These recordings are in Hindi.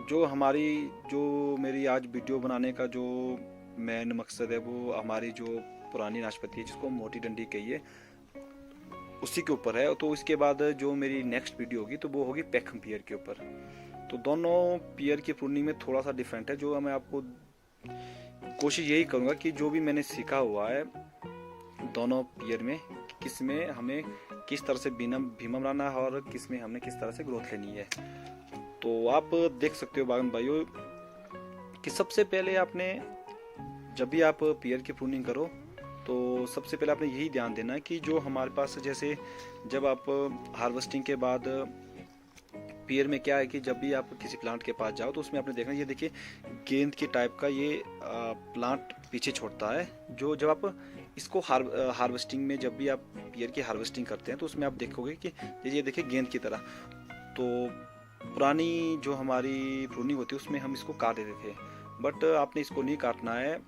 जो हमारी जो मेरी आज वीडियो बनाने का जो मेन मकसद है वो हमारी जो पुरानी नाशपाती है जिसको मोटी डंडी कहिए उसी के ऊपर है। तो इसके बाद जो मेरी नेक्स्ट वीडियो होगी तो वो होगी पैकम पियर के ऊपर। तो दोनों पियर की प्रूनिंग में थोड़ा सा डिफरेंट है। जो मैं आपको कोशिश यही करूँगा कि जो भी मैंने सीखा हुआ है दोनों पियर में, किस में हमें किस तरह से भीमा बनाना है और किस में हमें किस तरह से ग्रोथ लेनी है। तो आप देख सकते हो बागन भाइयों कि सबसे पहले आपने जब भी आप पियर की प्रूनिंग करो तो सबसे पहले आपने यही ध्यान देना है कि जो हमारे पास जैसे जब आप हार्वेस्टिंग के बाद पियर में क्या है कि जब भी आप किसी प्लांट के पास जाओ तो उसमें आपने देखना, ये देखिए गेंद की टाइप का ये प्लांट पीछे छोड़ता है। जो जब आप इसको हार्वेस्टिंग में जब भी आप पियर की हार्वेस्टिंग करते हैं तो उसमें आप देखोगे कि ये देखिए गेंद की तरह। तो पुरानी जो हमारी प्रूनिंग होती है उसमें हम इसको काट देते थे, बट आपने इसको नहीं काटना है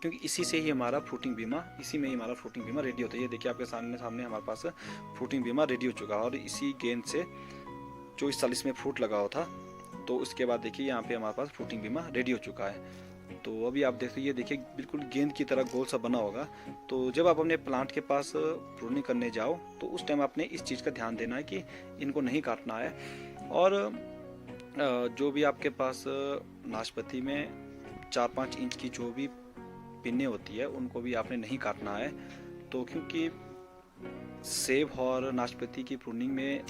क्योंकि इसी से ही हमारा फ्रूटिंग बीमा, इसी में ही हमारा फ्रूटिंग बीमा रेडी होता है। ये देखिए आपके सामने सामने हमारे पास फ्रूटिंग बीमा रेडी हो चुका है और इसी गेंद से जो इस साल इसमें फ्रूट लगा हुआ था तो उसके बाद देखिए यहाँ पे हमारे पास फ्रूटिंग बीमा रेडी हो चुका है। तो अभी आप देखिए ये देखिए बिल्कुल गेंद की तरह गोल सा बना होगा। तो जब आप अपने प्लांट के पास प्रूनिंग करने जाओ तो उस टाइम आपने इस चीज़ का ध्यान देना है कि इनको नहीं काटना है। और जो भी आपके पास नाशपाती में 4-5 इंच की जो भी पिन्ने होती है उनको भी आपने नहीं काटना है। तो क्योंकि सेब और नाशपाती की प्रूनिंग में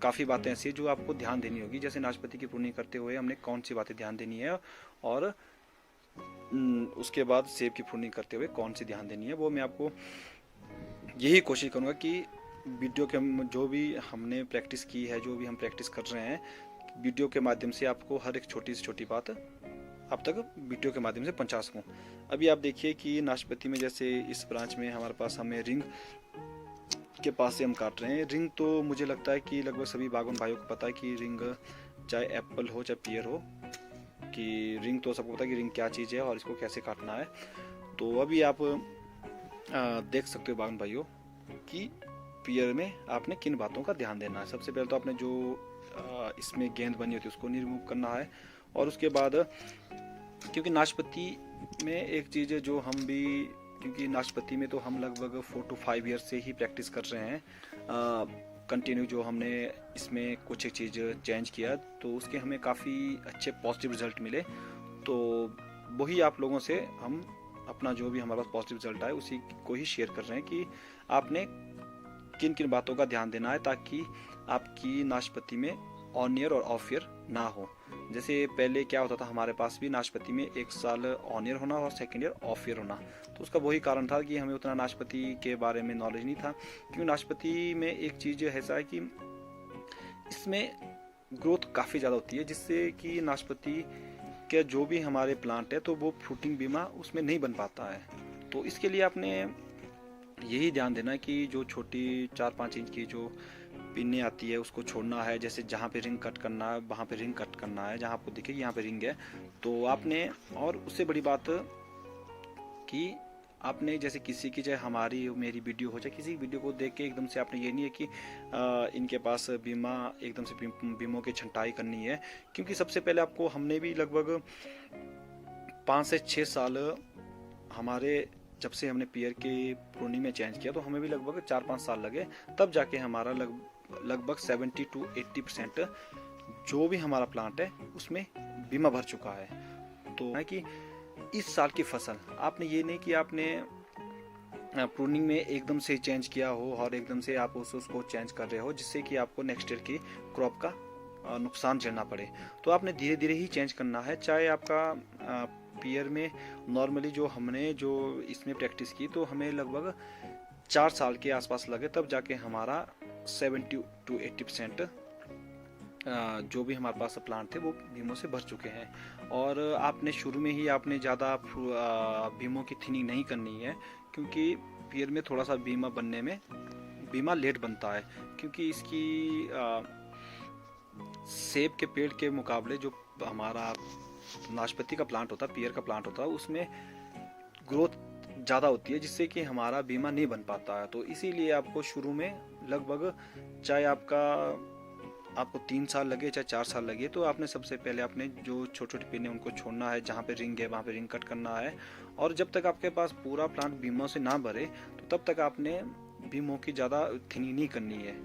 काफ़ी बातें ऐसी है जो आपको ध्यान देनी होगी। जैसे नाशपाती की प्रूनिंग करते हुए हमने कौन सी बातें ध्यान देनी है और उसके बाद सेब की प्रूनिंग करते हुए कौन सी ध्यान देनी है, वो मैं आपको यही कोशिश करूँगा कि वीडियो के जो भी हमने प्रैक्टिस की है, जो भी हम प्रैक्टिस कर रहे हैं, वीडियो के माध्यम से आपको हर एक छोटी से छोटी बात अब तक वीडियो के माध्यम से पहुंचा सकूं। अभी आप देखिए कि नाशपाती में जैसे इस ब्रांच में हमारे पास हमें रिंग के पास से हम काट रहे हैं। रिंग तो मुझे लगता है कि लगभग सभी बागवान भाइयों को पता है कि रिंग चाहे एप्पल हो चाहे पियर हो, कि रिंग तो सबको पता है कि रिंग क्या चीज़ है और इसको कैसे काटना है। तो अभी आप देख सकते हो बागवान भाइयों कि पियर में आपने किन बातों का ध्यान देना है। सबसे पहले तो आपने जो इसमें गेंद बनी होती है उसको नहीं रिमूव करना है। और उसके बाद क्योंकि नाशपाती में एक चीज़ है जो हम भी, क्योंकि नाशपाती में तो हम लगभग 4 to 5 ईयर से ही प्रैक्टिस कर रहे हैं कंटिन्यू। जो हमने इसमें कुछ एक चीज़ चेंज किया तो उसके हमें काफ़ी अच्छे पॉजिटिव रिजल्ट मिले। तो वही आप लोगों से हम अपना जो भी हमारे पास पॉजिटिव रिजल्ट आए उसी को ही शेयर कर रहे हैं कि आपने किन किन बातों का ध्यान देना है ताकि आपकी नाशपाती में ऑन ईयर और ऑफ ईयर ना हो। जैसे पहले क्या होता था हमारे पास भी नाशपाती में एक साल ऑन ईयर होना और सेकेंड ईयर ऑफ ईयर होना। तो उसका वही कारण था कि हमें उतना नाशपाती के बारे में नॉलेज नहीं था। क्योंकि नाशपाती में एक चीज़ ऐसा है कि इसमें ग्रोथ काफ़ी ज़्यादा होती है, जिससे कि नाशपाती के जो भी हमारे प्लांट है तो वो फ्रूटिंग बीमा उसमें नहीं बन पाता है। तो इसके लिए आपने यही ध्यान देना है कि जो छोटी 4-5 इंच की जो पिन्ने आती है उसको छोड़ना है। जैसे जहाँ पे रिंग कट करना है वहाँ पे रिंग कट करना है, जहाँ आपको दिखे यहाँ पे रिंग है तो आपने। और उससे बड़ी बात कि आपने जैसे किसी की चाहे हमारी मेरी वीडियो हो चाहे किसी वीडियो को देख के एकदम से आपने ये नहीं है कि इनके पास बीमा एकदम से बीमों की छंटाई करनी है। क्योंकि सबसे पहले आपको हमने भी लगभग 5 से 6 साल हमारे जब से हमने पियर की प्रूनिंग में चेंज किया तो हमें भी लगभग 4-5 साल लगे, तब जाके हमारा लगभग 70 to 80% जो भी हमारा प्लांट है उसमें बीमा भर चुका है। तो है कि इस साल की फसल आपने ये नहीं कि आपने प्रूनिंग में एकदम से चेंज किया हो और एकदम से आप उसको चेंज कर रहे हो जिससे कि आपको नेक्स्ट ईयर की क्रॉप का नुकसान झेलना पड़े। तो आपने धीरे धीरे ही चेंज करना है। चाहे आपका पियर में नॉर्मली जो हमने जो इसमें प्रैक्टिस की तो हमें लगभग 4 साल के आसपास लगे, तब जाके हमारा 70 to 80% जो भी हमारे पास प्लांट थे वो बीमों से भर चुके हैं। और आपने शुरू में ही आपने ज़्यादा बीमों की थिनिंग नहीं करनी है, क्योंकि पियर में थोड़ा सा बीमा बनने में बीमा लेट बनता है। क्योंकि इसकी सेब के पेड़ के मुकाबले जो हमारा नाशपाती का प्लांट होता है, पियर का प्लांट होता है, उसमें ग्रोथ ज़्यादा होती है जिससे कि हमारा बीमा नहीं बन पाता है। तो इसीलिए आपको शुरू में लगभग चाहे आपका आपको 3 साल लगे चाहे 4 साल लगे, तो आपने सबसे पहले आपने जो छोटे छोटे पिन है उनको छोड़ना है, जहाँ पे रिंग है वहाँ पे रिंग कट करना है। और जब तक आपके पास पूरा प्लांट बीमों से ना भरे तो तब तक आपने बीमों की ज़्यादा थिनिंग नहीं करनी है,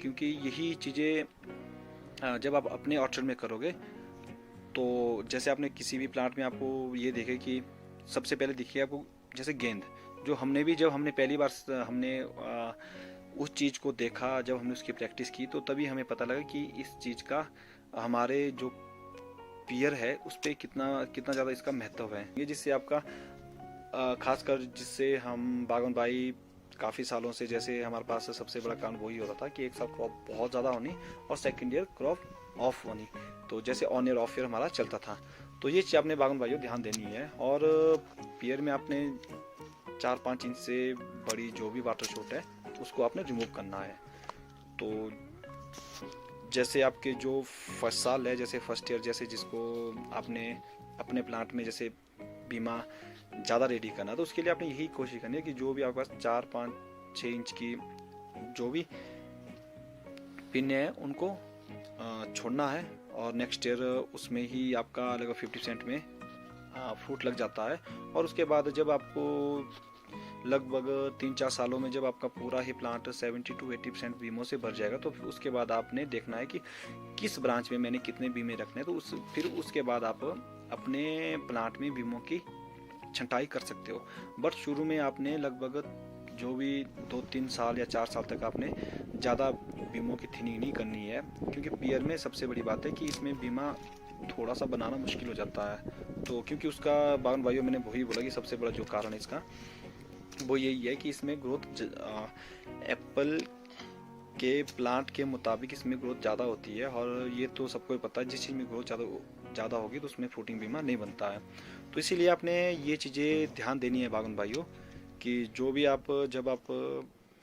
क्योंकि यही चीज़ें जब आप अपने ऑर्चर्ड में करोगे तो जैसे आपने किसी भी प्लांट में आपको ये देखे कि सबसे पहले दिखिए आपको जैसे गेंद, जो हमने भी जब हमने पहली बार हमने उस चीज़ को देखा, जब हमने उसकी प्रैक्टिस की तो तभी हमें पता लगा कि इस चीज़ का हमारे जो पियर है उस पर कितना कितना ज़्यादा इसका महत्व है। ये जिससे आपका खासकर जिससे हम बागवान भाई काफ़ी सालों से, जैसे हमारे पास सबसे बड़ा कारण वही होता था कि एक साल क्रॉप बहुत ज़्यादा होनी और सेकेंड ईयर क्रॉप ऑफ होनी, तो जैसे ऑन ईयर ऑफ ईयर हमारा चलता था। तो ये चीज़ आपने बागवान भाइयों ध्यान देनी है। और पियर में आपने 4-5 इंच से बड़ी जो भी वाटर शॉट है उसको आपने रिमूव करना है। तो जैसे आपके जो फर्स्ट साल है, जैसे फर्स्ट ईयर, जैसे जिसको आपने अपने प्लांट में जैसे बीमा ज़्यादा रेडी करना, तो उसके लिए आपने यही कोशिश करनी है कि जो भी आपके पास 4-5-6 इंच की जो भी पिन है उनको छोड़ना है। और नेक्स्ट ईयर उसमें ही आपका लगभग 50% में फ्रूट लग जाता है। और उसके बाद जब आपको लगभग 3-4 सालों में जब आपका पूरा ही प्लांट 70-80% बीमों से भर जाएगा, तो फिर उसके बाद आपने देखना है कि किस ब्रांच में मैंने कितने बीमे रखने हैं। तो फिर उसके बाद आप अपने प्लांट में बीमों की छंटाई कर सकते हो। बट शुरू में आपने लगभग जो भी 2-3 साल या 4 साल तक आपने ज़्यादा बीमों की थिनिंग नहीं करनी है, क्योंकि पियर में सबसे बड़ी बात है कि इसमें बीमा थोड़ा सा बनाना मुश्किल हो जाता है। तो क्योंकि उसका बागवान भाइयों मैंने वही बोला कि सबसे बड़ा जो कारण है इसका वो यही है कि इसमें ग्रोथ एप्पल के प्लांट के मुताबिक इसमें ग्रोथ ज़्यादा होती है। और ये तो सबको पता है, जिस चीज़ में ग्रोथ ज़्यादा होगी तो उसमें फ्रूटिंग बीमा नहीं बनता है। तो इसीलिए आपने ये चीज़ें ध्यान देनी है बागवान भाइयों कि जो भी आप जब आप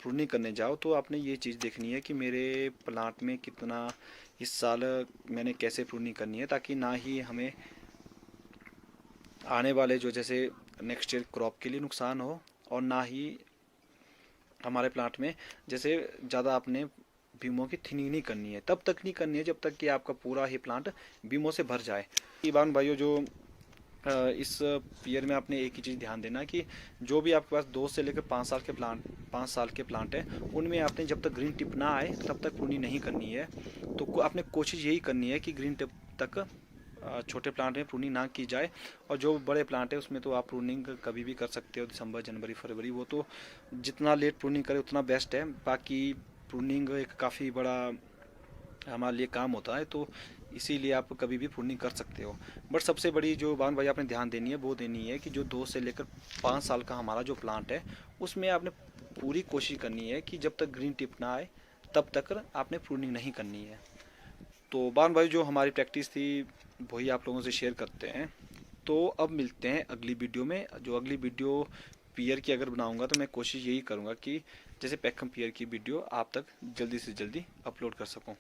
प्रूनिंग करने जाओ तो आपने ये चीज़ देखनी है कि मेरे प्लांट में कितना इस साल मैंने कैसे प्रूनिंग करनी है, ताकि ना ही हमें आने वाले जो जैसे नेक्स्ट ईयर क्रॉप के लिए नुकसान हो, और ना ही हमारे प्लांट में जैसे ज़्यादा आपने बीमों की थिनिंग नहीं करनी है। तब तक नहीं करनी है जब तक कि आपका पूरा ही प्लांट बीमों से भर जाए। बागवान भाइयों जो इस ईयर में आपने एक ही चीज़ ध्यान देना कि जो भी आपके पास 2 से लेकर 5 साल के प्लांट हैं उनमें आपने जब तक ग्रीन टिप ना आए तब तक प्रूनिंग नहीं करनी है। तो आपने कोशिश यही करनी है कि ग्रीन टिप तक छोटे प्लांट में प्रूनिंग ना की जाए। और जो बड़े प्लांट है उसमें तो आप प्रूनिंग कभी भी कर सकते हो, दिसंबर, जनवरी, फरवरी, वो तो जितना लेट प्रूनिंग करे उतना बेस्ट है। बाकी प्रूनिंग एक काफ़ी बड़ा हमारे लिए काम होता है, तो इसीलिए आप कभी भी प्रूनिंग कर सकते हो। बट सबसे बड़ी जो बागवान भाई आपने ध्यान देनी है वो देनी है कि जो 2 से लेकर 5 साल का हमारा जो प्लांट है उसमें आपने पूरी कोशिश करनी है कि जब तक ग्रीन टिप ना आए तब तक आपने प्रूनिंग नहीं करनी है। तो बागवान भाई जो हमारी प्रैक्टिस थी वही आप लोगों से शेयर करते हैं। तो अब मिलते हैं अगली वीडियो में। जो अगली वीडियो पियर की अगर बनाऊंगा तो मैं कोशिश यही करूंगा कि जैसे पेक्कम पियर की वीडियो आप तक जल्दी से जल्दी अपलोड कर सकूं।